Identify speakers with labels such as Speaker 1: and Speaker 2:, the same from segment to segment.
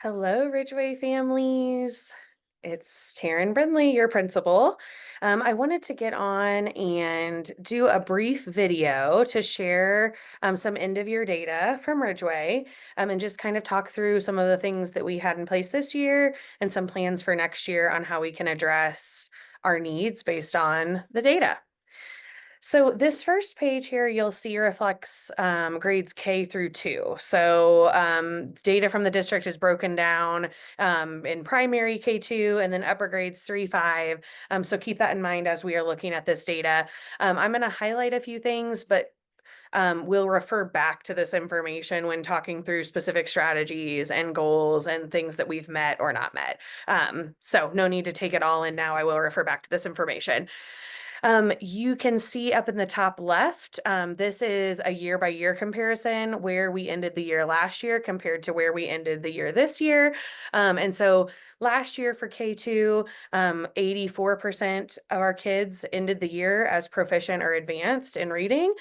Speaker 1: Hello, Ridgeway families. It's Taryn Brindley, your principal. I wanted to get on and do a brief video to share some end of year data from Ridgeway and just kind of talk through some of the things that we had in place this year and some plans for next year on how we can address our needs based on the data. So this first page here, you'll see reflects grades K through 2. So data from the district is broken down in primary K2 and then upper grades 3, 5. So keep that in mind as we are looking at this data. I'm going to highlight a few things, but we'll refer back to this information when talking through specific strategies and goals and things that we've met or not met. So no need to take it all in now. I will refer back to this information. You can see up in the top left, this is a year by year comparison where we ended the year last year compared to where we ended the year this year. And so last year for K2, 84% of our kids ended the year as proficient or advanced in reading.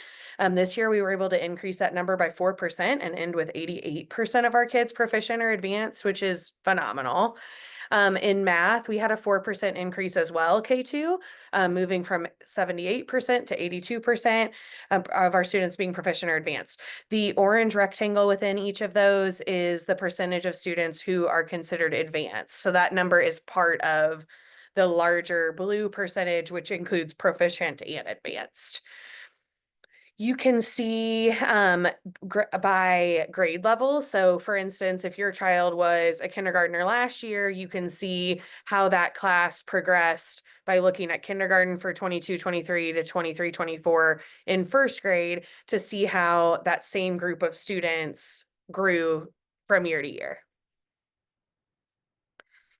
Speaker 1: This year we were able to increase that number by 4% and end with 88% of our kids proficient or advanced, which is phenomenal. In math, we had a 4% increase as well, K2, moving from 78% to 82% of our students being proficient or advanced. The orange rectangle within each of those is the percentage of students who are considered advanced. So that number is part of the larger blue percentage, which includes proficient and advanced. You can see by grade level. So for instance, if your child was a kindergartner last year, you can see how that class progressed by looking at kindergarten for 22-23 to 23-24 in first grade to see how that same group of students grew from year to year.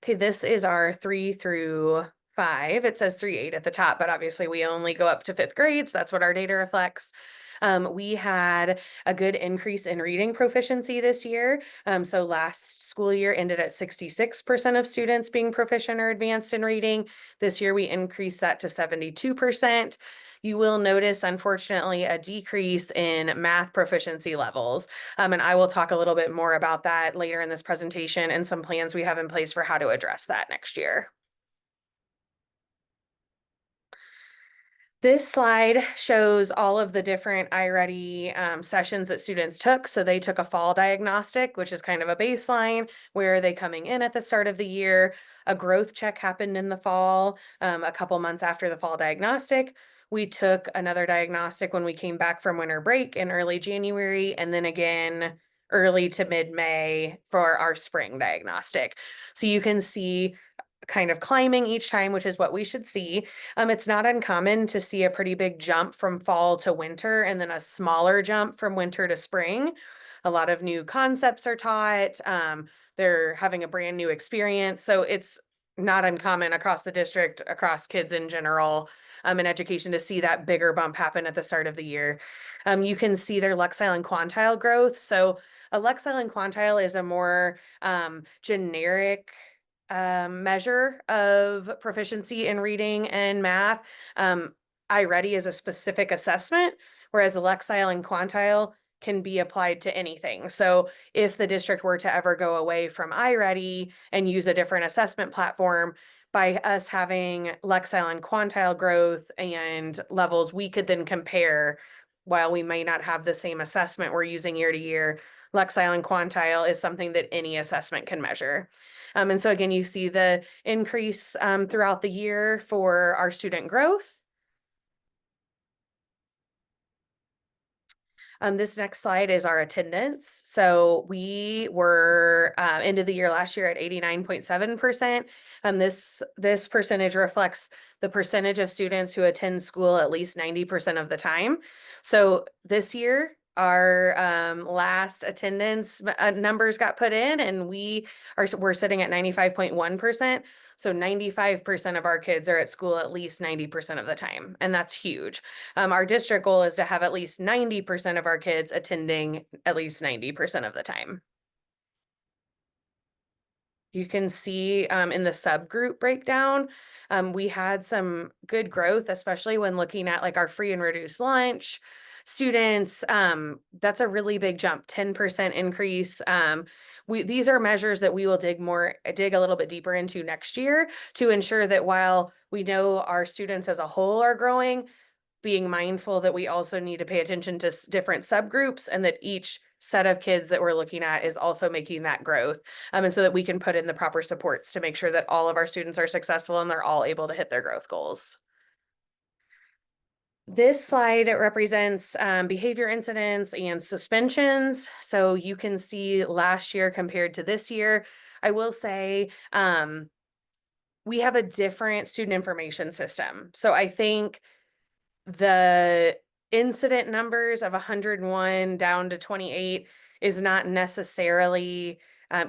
Speaker 1: Okay, this is our 3 through 5. It says 3-8 at the top, but obviously we only go up to 5th grade, so that's what our data reflects. We had a good increase in reading proficiency this year. So last school year ended at 66% of students being proficient or advanced in reading. This year we increased that to 72%. You will notice, unfortunately, a decrease in math proficiency levels. And I will talk a little bit more about that later in this presentation and some plans we have in place for how to address that next year. This slide shows all of the different iReady sessions that students took. So they took a fall diagnostic, which is kind of a baseline. Where are they coming in at the start of the year? A growth check happened in the fall, a couple months after the fall diagnostic. We took another diagnostic when we came back from winter break in early January, and then again early to mid-May for our spring diagnostic. So you can see kind of climbing each time, which is what we should see. It's not uncommon to see a pretty big jump from fall to winter and then a smaller jump from winter to spring. A lot of new concepts are taught. They're having a brand new experience. So it's not uncommon across the district, across kids in general, in education to see that bigger bump happen at the start of the year. You can see their Lexile and Quantile growth. So a Lexile and Quantile is a more generic measure of proficiency in reading and math. iReady is a specific assessment, whereas a Lexile and Quantile can be applied to anything. So if the district were to ever go away from iReady and use a different assessment platform, by us having Lexile and Quantile growth and levels, we could then compare. While we may not have the same assessment we're using year to year, Lexile and Quantile is something that any assessment can measure. And so again, you see the increase throughout the year for our student growth. This next slide is our attendance. So we were ended the year last year at 89.7%. This percentage reflects the percentage of students who attend school at least 90% of the time. So this year, our last attendance numbers got put in, and we're sitting at 95.1%. So 95% of our kids are at school at least 90% of the time, and that's huge. Our district goal is to have at least 90% of our kids attending at least 90% of the time. You can see in the subgroup breakdown, we had some good growth, especially when looking at like our free and reduced lunch, students. That's a really big jump, 10% increase. These are measures that we will dig a little bit deeper into next year to ensure that while we know our students as a whole are growing, being mindful that we also need to pay attention to different subgroups and that each set of kids that we're looking at is also making that growth. And so that we can put in the proper supports to make sure that all of our students are successful and they're all able to hit their growth goals. This slide represents behavior incidents and suspensions. So you can see last year compared to this year. I will say we have a different student information system. So I think the incident numbers of 101 down to 28 is not necessarily,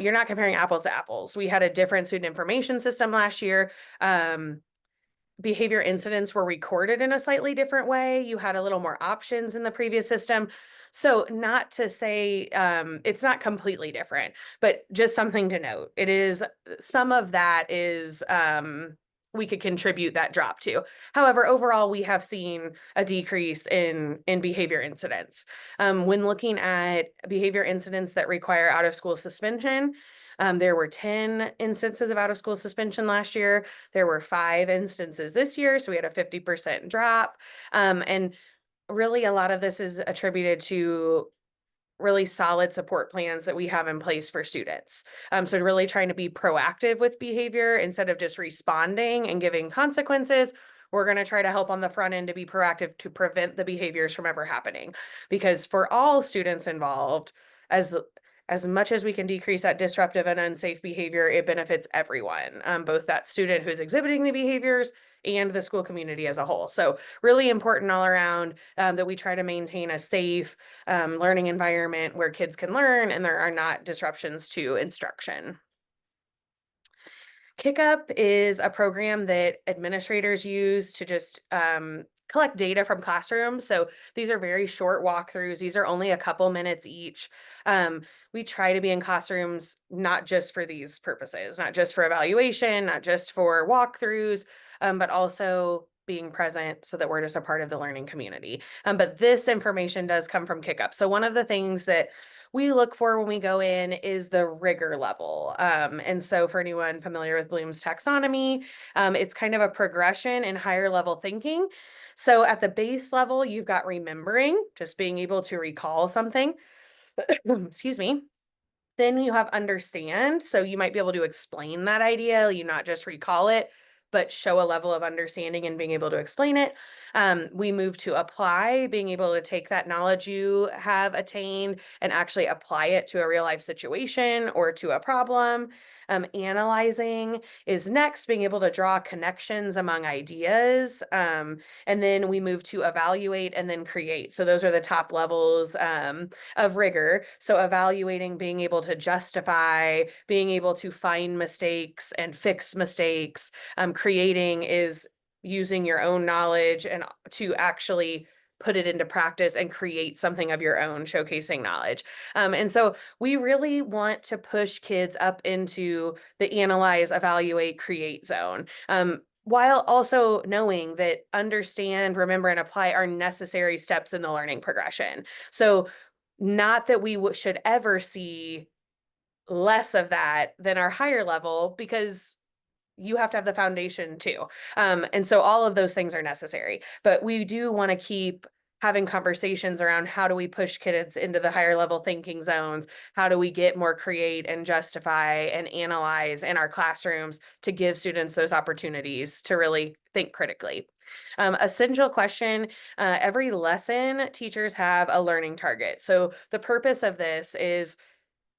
Speaker 1: you're not comparing apples to apples. We had a different student information system last year. Behavior incidents were recorded in a slightly different way. You had a little more options in the previous system. So not to say it's not completely different, but just something to note. It is some of that is we could contribute that drop to. However, overall, we have seen a decrease in behavior incidents. When looking at behavior incidents that require out of school suspension, there were 10 instances of out of school suspension last year. There were 5 instances this year, so we had a 50% drop. And really, a lot of this is attributed to really solid support plans that we have in place for students. So really trying to be proactive with behavior instead of just responding and giving consequences. We're going to try to help on the front end to be proactive to prevent the behaviors from ever happening. Because for all students involved, as much as we can decrease that disruptive and unsafe behavior, it benefits everyone, both that student who's exhibiting the behaviors and the school community as a whole. So really important all around that we try to maintain a safe learning environment where kids can learn and there are not disruptions to instruction. CickUp is a program that administrators use to just collect data from classrooms. So these are very short walkthroughs. These are only a couple minutes each. We try to be in classrooms not just for these purposes, not just for evaluation, not just for walkthroughs, but also being present so that we're just a part of the learning community. But this information does come from CickUp. So one of the things that we look for when we go in is the rigor level. And so for anyone familiar with Bloom's taxonomy, it's kind of a progression in higher level thinking. So at the base level, you've got remembering, just being able to recall something. Excuse me. Then you have understand. So you might be able to explain that idea, you not just recall it, but show a level of understanding and being able to explain it. We move to apply, being able to take that knowledge you have attained and actually apply it to a real life situation or to a problem. Analyzing is next, being able to draw connections among ideas. And then we move to evaluate and then create. So those are the top levels of rigor. So evaluating, being able to justify, being able to find mistakes and fix mistakes. Creating is using your own knowledge and to actually put it into practice and create something of your own, showcasing knowledge. And so we really want to push kids up into the analyze, evaluate, create zone. While also knowing that understand, remember, and apply are necessary steps in the learning progression. So not that we should ever see less of that than our higher level, because you have to have the foundation too. And so all of those things are necessary, but we do want to keep having conversations around how do we push kids into the higher level thinking zones? How do we get more create and justify and analyze in our classrooms to give students those opportunities to really think critically? Essential question, every lesson teachers have a learning target. So the purpose of this is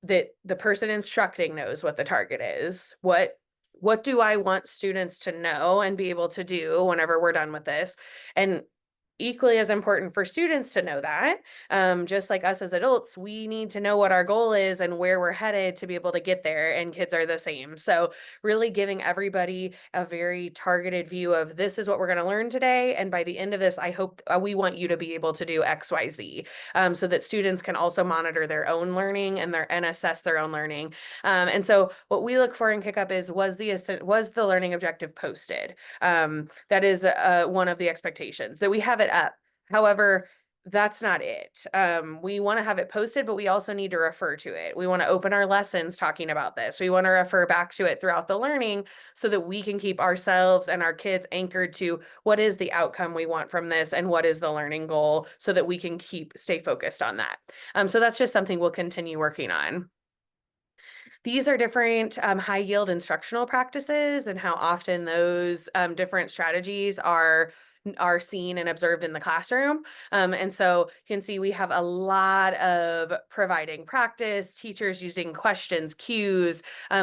Speaker 1: that the person instructing knows what the target is. What do I want students to know and be able to do whenever we're done with this? And equally as important for students to know that, just like us as adults, we need to know what our goal is and where we're headed to be able to get there, and kids are the same. So really giving everybody a very targeted view of this is what we're going to learn today, and by the end of this, I hope we want you to be able to do XYZ, so that students can also monitor their own learning and assess their own learning. And so what we look for in CickUp is, was the learning objective posted? That is one of the expectations, that we have it up. However, that's not it. We want to have it posted, but we also need to refer to it. We want to open our lessons talking about this. We want to refer back to it throughout the learning so that we can keep ourselves and our kids anchored to what is the outcome we want from this and what is the learning goal so that we can stay focused on that. So that's just something we'll continue working on. These are different high yield instructional practices and how often those different strategies are seen and observed in the classroom. And so you can see we have a lot of providing practice, teachers using questions, cues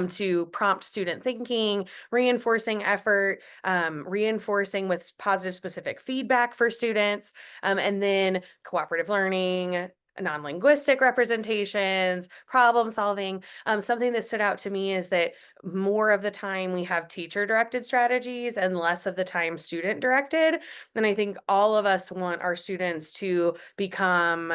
Speaker 1: to prompt student thinking, reinforcing effort, reinforcing with positive specific feedback for students, and then cooperative learning, non-linguistic representations, problem solving. Something that stood out to me is that more of the time we have teacher-directed strategies and less of the time student-directed. And I think all of us want our students to become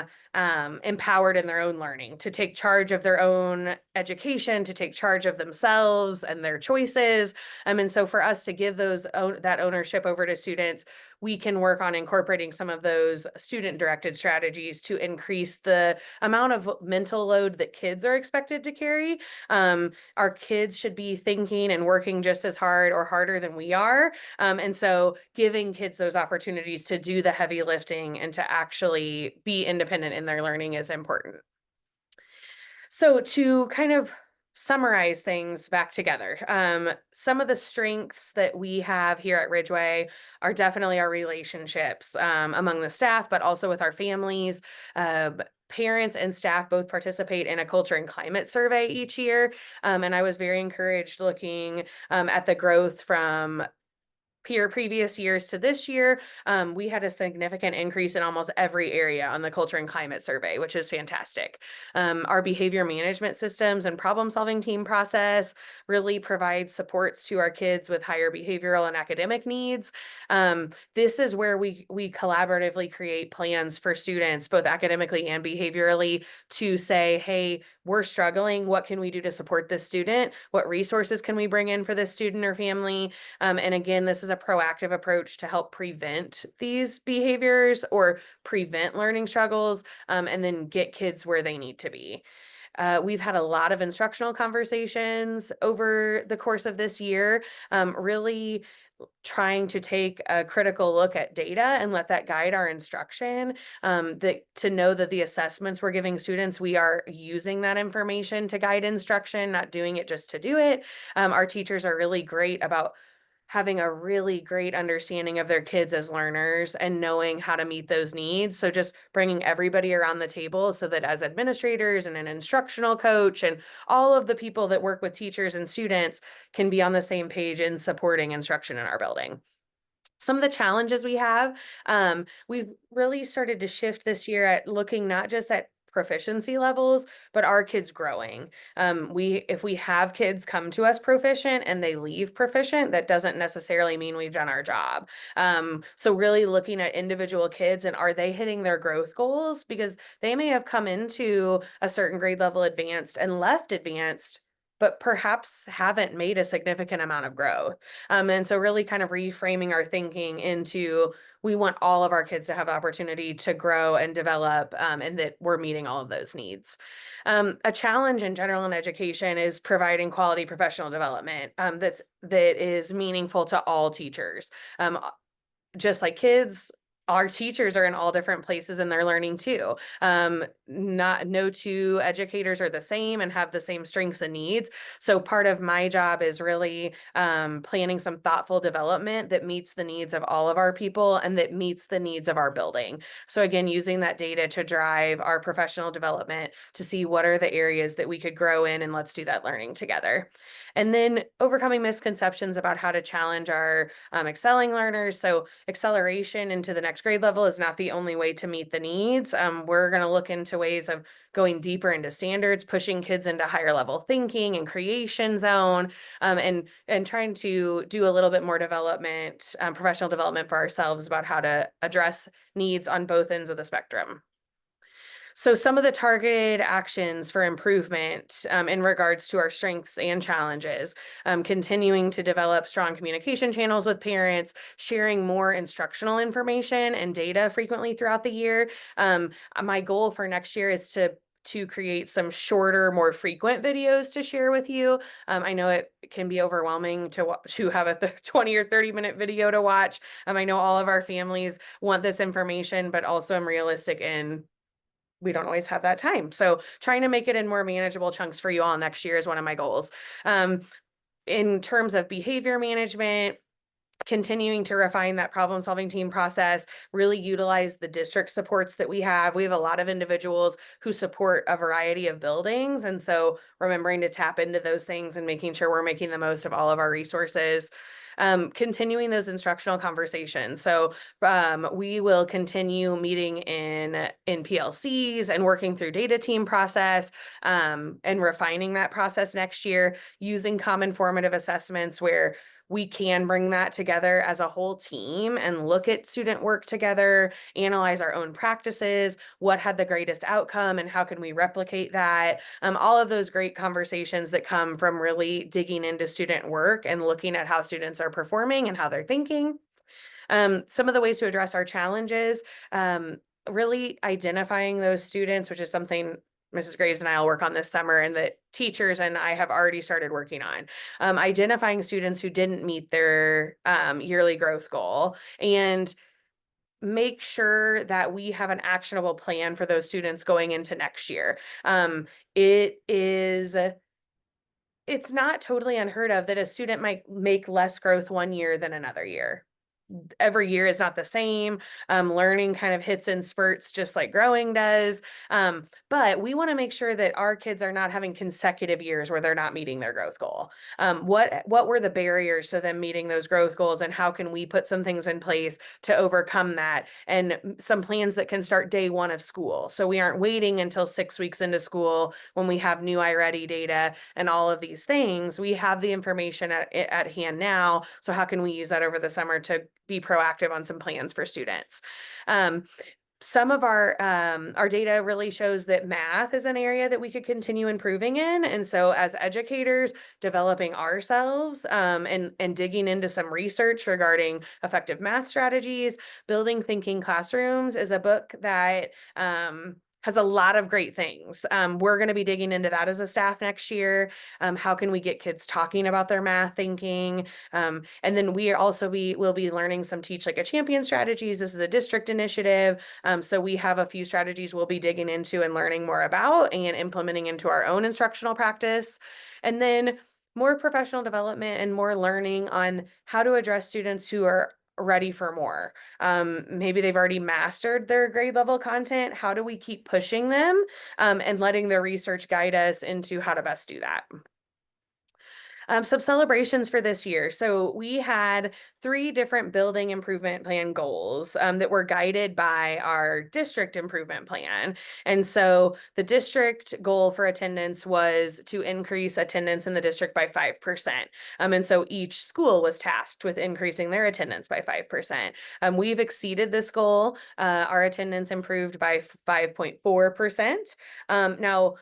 Speaker 1: empowered in their own learning, to take charge of their own education, to take charge of themselves and their choices. And so for us to give that ownership over to students, we can work on incorporating some of those student-directed strategies to increase the amount of mental load that kids are expected to carry. Our kids should be thinking and working just as hard or harder than we are. And so giving kids those opportunities to do the heavy lifting and to actually be independent in their learning is important. So to kind of summarize things back together, some of the strengths that we have here at Ridgeway are definitely our relationships among the staff, but also with our families. Parents and staff both participate in a culture and climate survey each year. And I was very encouraged looking at the growth from previous years to this year. We had a significant increase in almost every area on the culture and climate survey, which is fantastic. Our behavior management systems and problem solving team process really provides supports to our kids with higher behavioral and academic needs. This is where we collaboratively create plans for students, both academically and behaviorally, to say, hey, we're struggling. What can we do to support this student? What resources can we bring in for this student or family? And again, this is a proactive approach to help prevent these behaviors or prevent learning struggles, and then get kids where they need to be. We've had a lot of instructional conversations over the course of this year, really trying to take a critical look at data and let that guide our instruction, to know that the assessments we're giving students, we are using that information to guide instruction, not doing it just to do it. Our teachers are really great about having a really great understanding of their kids as learners and knowing how to meet those needs. So just bringing everybody around the table so that as administrators and an instructional coach and all of the people that work with teachers and students can be on the same page in supporting instruction in our building. Some of the challenges we have, we've really started to shift this year at looking not just at proficiency levels, but are kids growing? If we have kids come to us proficient and they leave proficient, that doesn't necessarily mean we've done our job. So really looking at individual kids and are they hitting their growth goals? Because they may have come into a certain grade level advanced and left advanced, but perhaps haven't made a significant amount of growth. And so really kind of reframing our thinking into we want all of our kids to have the opportunity to grow and develop, and that we're meeting all of those needs. A challenge in general in education is providing quality professional development that is meaningful to all teachers. Just like kids, our teachers are in all different places and they're learning too. No two educators are the same and have the same strengths and needs. So part of my job is really planning some thoughtful development that meets the needs of all of our people and that meets the needs of our building. So again, using that data to drive our professional development to see what are the areas that we could grow in, and let's do that learning together. And then overcoming misconceptions about how to challenge our excelling learners. So acceleration into the next grade level is not the only way to meet the needs. We're going to look into ways of going deeper into standards, pushing kids into higher level thinking and creation zone, and trying to do a little bit more development, professional development for ourselves about how to address needs on both ends of the spectrum. So some of the targeted actions for improvement in regards to our strengths and challenges, continuing to develop strong communication channels with parents, sharing more instructional information and data frequently throughout the year. My goal for next year is to create some shorter, more frequent videos to share with you. I know it can be overwhelming to have a 20 or 30-minute video to watch. I know all of our families want this information, but also I'm realistic in we don't always have that time. So trying to make it in more manageable chunks for you all next year is one of my goals. In terms of behavior management, continuing to refine that problem solving team process, really utilize the district supports that we have. We have a lot of individuals who support a variety of buildings. And so remembering to tap into those things and making sure we're making the most of all of our resources. Continuing those instructional conversations. So we will continue meeting in PLCs and working through data team process and refining that process next year using common formative assessments where we can bring that together as a whole team and look at student work together, analyze our own practices, what had the greatest outcome, and how can we replicate that. All of those great conversations that come from really digging into student work and looking at how students are performing and how they're thinking. Some of the ways to address our challenges, really identifying those students, which is something Mrs. Graves and I will work on this summer, and the teachers and I have already started working on. Identifying students who didn't meet their yearly growth goal and make sure that we have an actionable plan for those students going into next year. It is it's not totally unheard of that a student might make less growth one year than another year. Every year is not the same. Learning kind of hits in spurts just like growing does. But we want to make sure that our kids are not having consecutive years where they're not meeting their growth goal. What were the barriers to them meeting those growth goals, and how can we put some things in place to overcome that, and some plans that can start day one of school. So we aren't waiting until 6 weeks into school when we have new iReady data and all of these things. We have the information at hand now. So how can we use that over the summer to be proactive on some plans for students? Some of our data really shows that math is an area that we could continue improving in. And so as educators, developing ourselves and digging into some research regarding effective math strategies, building thinking classrooms is a book that has a lot of great things. We're going to be digging into that as a staff next year. How can we get kids talking about their math thinking? And then we'll be learning some Teach Like a Champion strategies. This is a district initiative. So we have a few strategies we'll be digging into and learning more about and implementing into our own instructional practice. And then more professional development and more learning on how to address students who are ready for more. Maybe they've already mastered their grade level content. How do we keep pushing them and letting the research guide us into how to best do that? Some celebrations for this year. So we had 3 different building improvement plan goals that were guided by our district improvement plan. And so the district goal for attendance was to increase attendance in the district by 5%. And so each school was tasked with increasing their attendance by 5%. We've exceeded this goal. Our attendance improved by 5.4%. Now,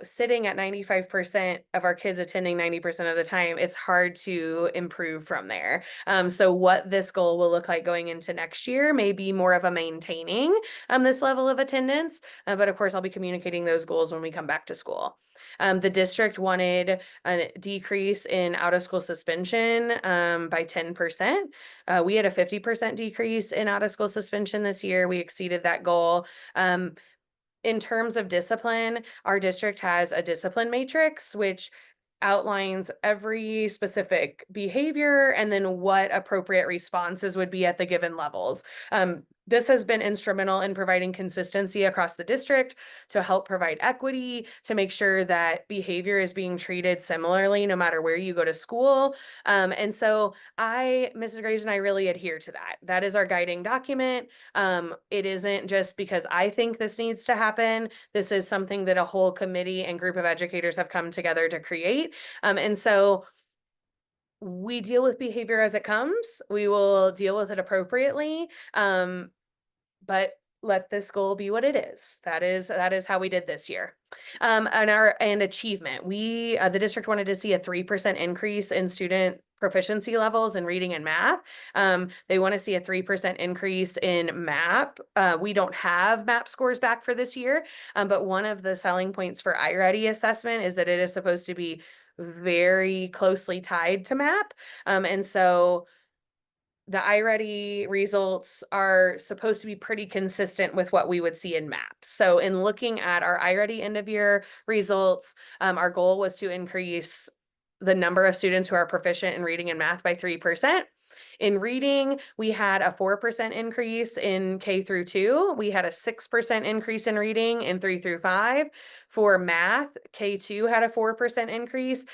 Speaker 1: sitting at 95% of our kids attending 90% of the time, it's hard to improve from there. So what this goal will look like going into next year may be more of a maintaining this level of attendance. But of course, I'll be communicating those goals when we come back to school. The district wanted a decrease in out-of-school suspension by 10%. We had a 50% decrease in out-of-school suspension this year. We exceeded that goal. In terms of discipline, our district has a discipline matrix, which outlines every specific behavior and then what appropriate responses would be at the given levels. This has been instrumental in providing consistency across the district to help provide equity, to make sure that behavior is being treated similarly no matter where you go to school. And so Mrs. Graves and I really adhere to that. That is our guiding document. It isn't just because I think this needs to happen. This is something that a whole committee and group of educators have come together to create. And so we deal with behavior as it comes. We will deal with it appropriately. But let this goal be what it is. That is how we did this year. And achievement. The district wanted to see a 3% increase in student proficiency levels in reading and math. They want to see a 3% increase in MAP. We don't have MAP scores back for this year, but one of the selling points for iReady assessment is that it is supposed to be very closely tied to MAP. And so the iReady results are supposed to be pretty consistent with what we would see in MAP. So in looking at our iReady end of year results, our goal was to increase the number of students who are proficient in reading and math by 3%. In reading, we had a 4% increase in K through 2. We had a 6% increase in reading in 3 through 5. For math, K2 had a 4% increase.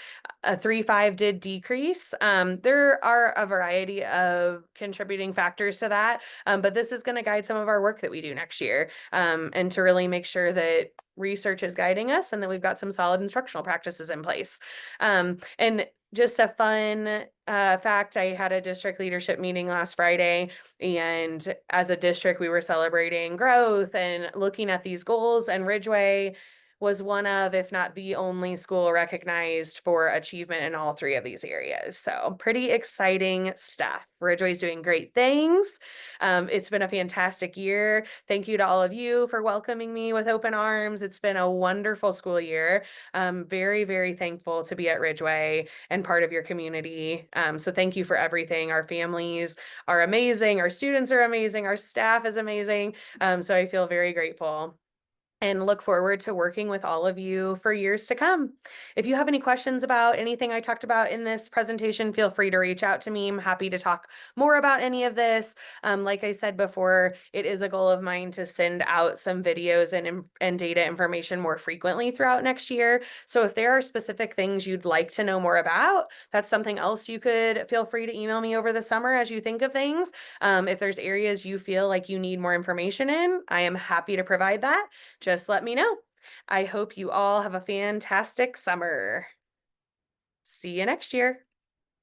Speaker 1: A 3-5 did decrease. There are a variety of contributing factors to that, but this is going to guide some of our work that we do next year, and to really make sure that research is guiding us and that we've got some solid instructional practices in place. And just a fun fact, I had a district leadership meeting last Friday, and as a district, we were celebrating growth and looking at these goals, and Ridgeway was one of, if not the only school recognized for achievement in all three of these areas. So pretty exciting stuff. Ridgeway's doing great things. It's been a fantastic year. Thank you to all of you for welcoming me with open arms. It's been a wonderful school year. Very, very thankful to be at Ridgeway and part of your community. So thank you for everything. Our families are amazing. Our students are amazing. Our staff is amazing. So I feel very grateful and look forward to working with all of you for years to come. If you have any questions about anything I talked about in this presentation, feel free to reach out to me. I'm happy to talk more about any of this. Like I said before, it is a goal of mine to send out some videos and data information more frequently throughout next year. So if there are specific things you'd like to know more about, that's something else you could feel free to email me over the summer as you think of things. If there's areas you feel like you need more information in, I am happy to provide that. Just let me know. I hope you all have a fantastic summer. See you next year.